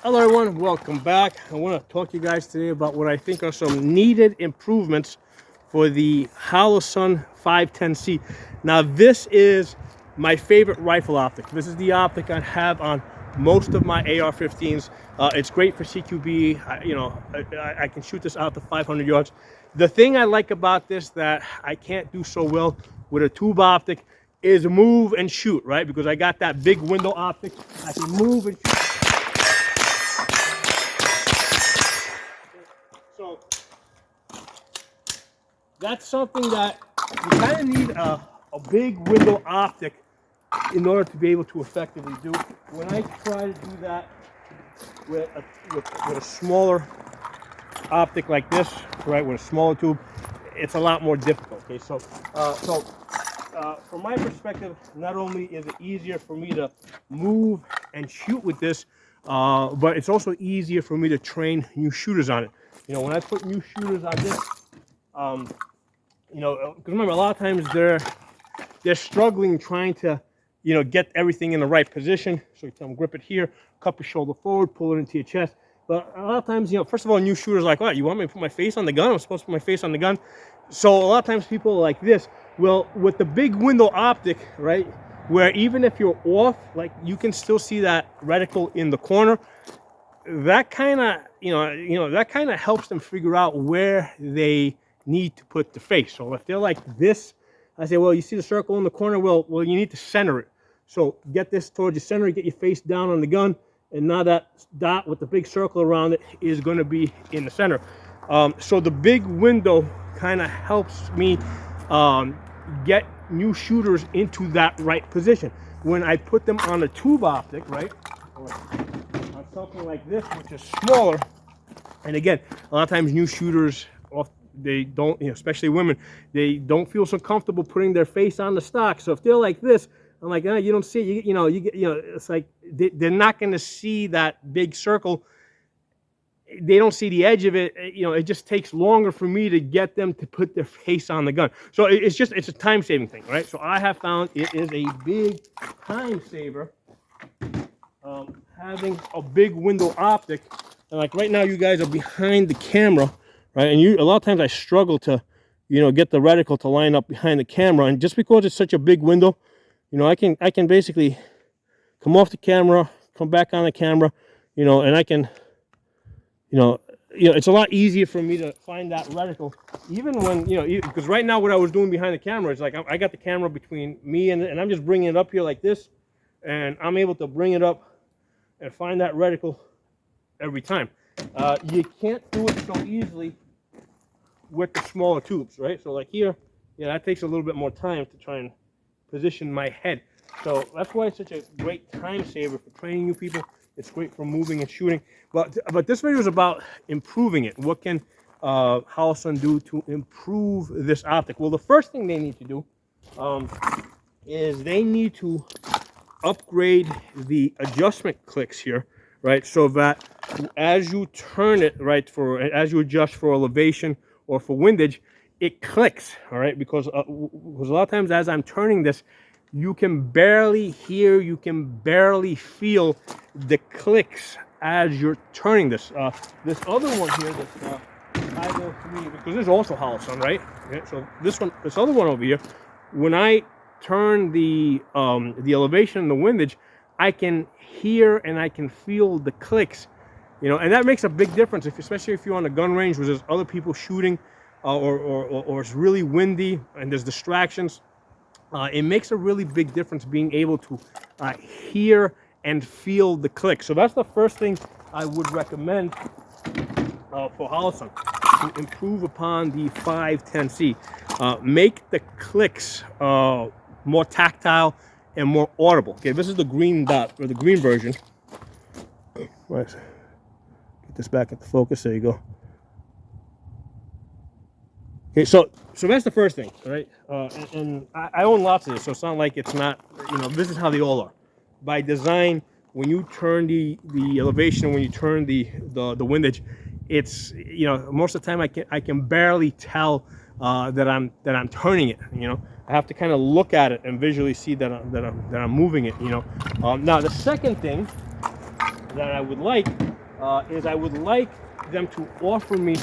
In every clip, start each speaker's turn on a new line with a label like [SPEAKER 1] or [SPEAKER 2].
[SPEAKER 1] Hello everyone, welcome back. I want to talk to you guys today about what I think are some needed improvements for the Holosun 510C. Now this is my favorite rifle optic. This is the optic I have on most of my AR-15s. It's great for CQB. I can shoot this out to 500 yards. The thing I like about this that I can't do so well with a tube optic is move and shoot, right? Because I got that big window optic. I can move and shoot. So that's something that you kind of need a big window optic in order to be able to effectively do. When I try to do that with a smaller optic like this, right, with a smaller tube, it's a lot more difficult. Okay, so from my perspective, not only is it easier for me to move and shoot with this, but it's also easier for me to train new shooters on it. You know, when I put new shooters on this, because remember, a lot of times they're struggling trying to, get everything in the right position. So you tell them, grip it here, cup your shoulder forward, pull it into your chest. But a lot of times, first of all, new shooters are like, what, you want me to put my face on the gun? I'm supposed to put my face on the gun. So a lot of times people are like this. Well, with the big window optic, right, where even if you're off, like you can still see that reticle in the corner, that kind of, that kind of helps them figure out where they need to put the face. So if they're like this, I say, well, you see the circle in the corner? Well, you need to center it. So get this towards your center, get your face down on the gun, and now that dot with the big circle around it is going to be in the center. So the big window kind of helps me get new shooters into that right position. When I put them on a tube optic, right, or on something like this, which is smaller, and again, a lot of times new shooters, they don't, especially women, they don't feel so comfortable putting their face on the stock. So if they're like this, I'm like, you don't see it. It's like they're not going to see that big circle. They don't see the edge of it. It just takes longer for me to get them to put their face on the gun. So it's a time-saving thing, right? So I have found it is a big time saver having a big window optic. And like right now, you guys are behind the camera, right? And a lot of times I struggle to, get the reticle to line up behind the camera. And just because it's such a big window, I can basically come off the camera, come back on the camera, and I can, it's a lot easier for me to find that reticle, even when, because right now what I was doing behind the camera is like I got the camera between me and I'm just bringing it up here like this, and I'm able to bring it up and find that reticle every time. You can't do it so easily with the smaller tubes, right? So like here, that takes a little bit more time to try and position my head. So that's why it's such a great time saver for training new people. It's great for moving and shooting. But this video is about improving it. What can Holosun do to improve this optic? Well, the first thing they need to do is they need to upgrade the adjustment clicks here, right? So that as you turn it, right, as you adjust for elevation or for windage, it clicks, all right? Because a lot of times as I'm turning this, you can barely hear, you can barely feel the clicks as you're turning this. This other one here that's idle to me, because this is also Holosun, right? Okay, so this other one over here, when I turn the elevation and the windage, I can hear and I can feel the clicks, and that makes a big difference, especially if you're on a gun range where there's other people shooting, or it's really windy and there's distractions. It makes a really big difference being able to hear and feel the click. So that's the first thing I would recommend for Holosun, to improve upon the 510C. Make the clicks more tactile and more audible. Okay, this is the green dot, or the green version. Right. Get this back into focus. There you go. Okay, so that's the first thing, right? And I own lots of this, so it's not like it's not, this is how they all are. By design, when you turn the elevation, when you turn the windage, it's, most of the time I can barely tell that I'm turning it. I have to kind of look at it and visually see that I'm moving it. Now the second thing that I would like is I would like them to offer me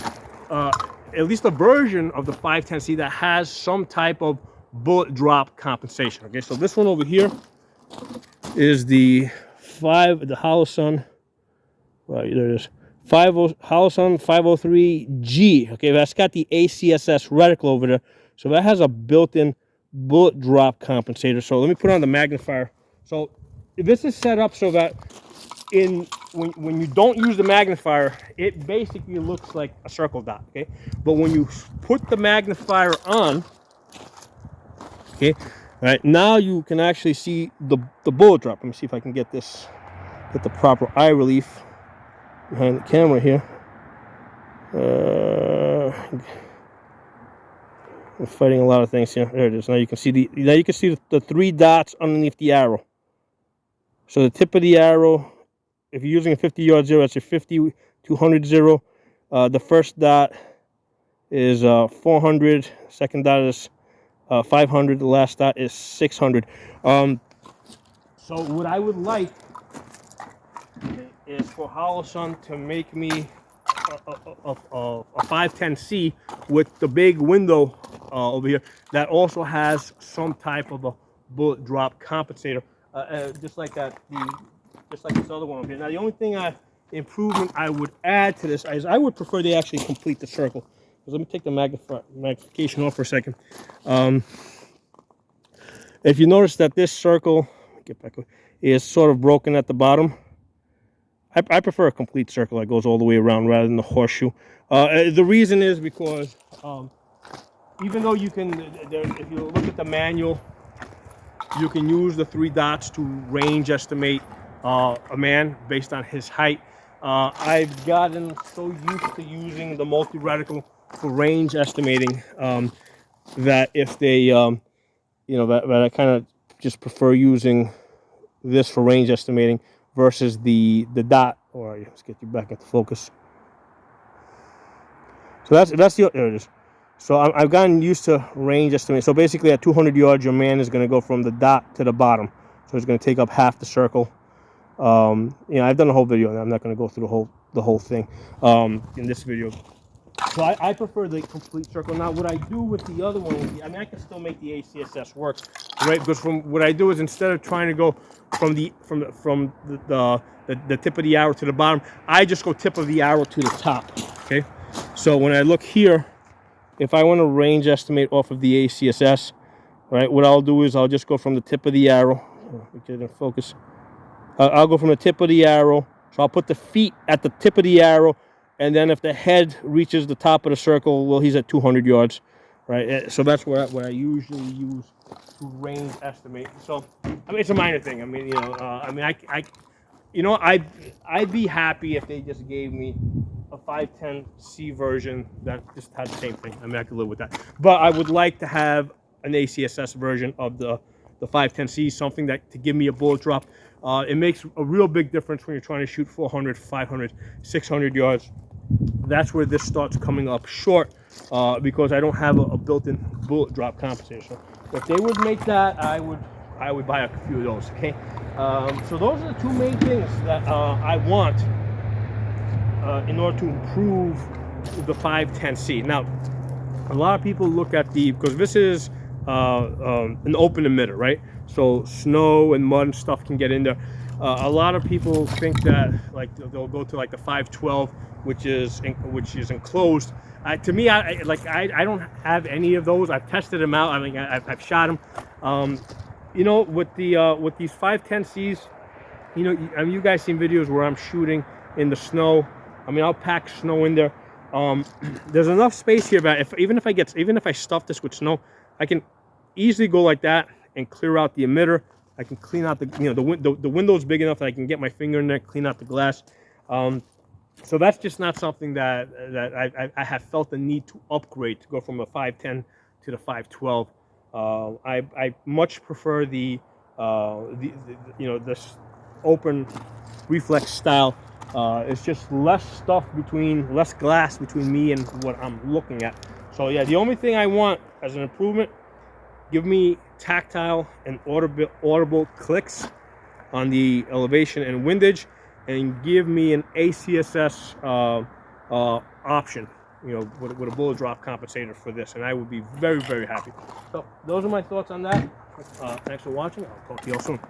[SPEAKER 1] at least a version of the 510C that has some type of bullet drop compensation. Okay, so this one over here is the Holosun. Well, there it is. Holosun 503G. Okay, that's got the ACSS reticle over there, so that has a built-in bullet drop compensator. So let me put on the magnifier. So this is set up so that when you don't use the magnifier, it basically looks like a circle dot. Okay, but when you put the magnifier on, okay, all right, now you can actually see the bullet drop. Let me see if I can get the proper eye relief behind the camera here. I'm fighting a lot of things here. There it is. Now you can see the 3 dots underneath the arrow. So the tip of the arrow, if you're using a 50-yard zero, that's a 50 to 100 zero. The first dot is 400. Second dot is 500. The last dot is 600. So what I would like is for Holosun to make me a 510C with the big window over here that also has some type of a bullet drop compensator, just like this other one over here. Now the only improvement I would add to this is I would prefer they actually complete the circle. Let me take the magnification off for a second. If you notice that this circle, is sort of broken at the bottom, I prefer a complete circle that goes all the way around rather than the horseshoe. The reason is because even though you can, if you look at the manual, you can use the 3 dots to range estimate a man based on his height. I've gotten so used to using the multi-reticle for range estimating that if they, that I kind of just prefer using this for range estimating versus the dot. Or let's get you back into focus. So that's there it is. So I've gotten used to range estimating. So basically at 200 yards, your man is going to go from the dot to the bottom. So it's going to take up half the circle. I've done a whole video, and I'm not going to go through the whole thing in this video. So I prefer the complete circle. Now, what I do with the other one, I can still make the ACSS work, right? Because what I do is instead of trying to go from the tip of the arrow to the bottom, I just go tip of the arrow to the top. Okay. So when I look here, if I want to range estimate off of the ACSS, right, what I'll do is I'll just go from the tip of the arrow. Get it in focus. I'll go from the tip of the arrow. So I'll put the feet at the tip of the arrow, and then if the head reaches the top of the circle, well, he's at 200 yards, right? So that's what I usually use to range estimate. So it's a minor thing. I'd be happy if they just gave me a 510C version that just had the same thing. I could live with that. But I would like to have an ACSS version of the 510C, something that to give me a bullet drop. It makes a real big difference when you're trying to shoot 400, 500, 600 yards. That's where this starts coming up short because I don't have a built-in bullet drop compensator. So if they would make that, I would buy a few of those. Okay. So those are the 2 main things that I want in order to improve the 510C. Now, a lot of people look at because this is an open emitter, right? So snow and mud and stuff can get in there. A lot of people think that they'll go to the 512, which is enclosed. To me, I don't have any of those. I've tested them out. I've shot them. With these 510Cs, you guys seen videos where I'm shooting in the snow. I'll pack snow in there. There's enough space here that even if I stuff this with snow, I can easily go like that and clear out the emitter. I can clean out the window's big enough that I can get my finger in there, clean out the glass. So that's just not something that I have felt the need to upgrade to go from a 510 to the 512. I much prefer this open reflex style. It's just less glass between me and what I'm looking at. So yeah, the only thing I want as an improvement, give me tactile and audible clicks on the elevation and windage. and give me an ACSS option, you know, with a bullet drop compensator for this, and I would be very, very happy. So those are my thoughts on that. Thanks for watching. I'll talk to you all soon.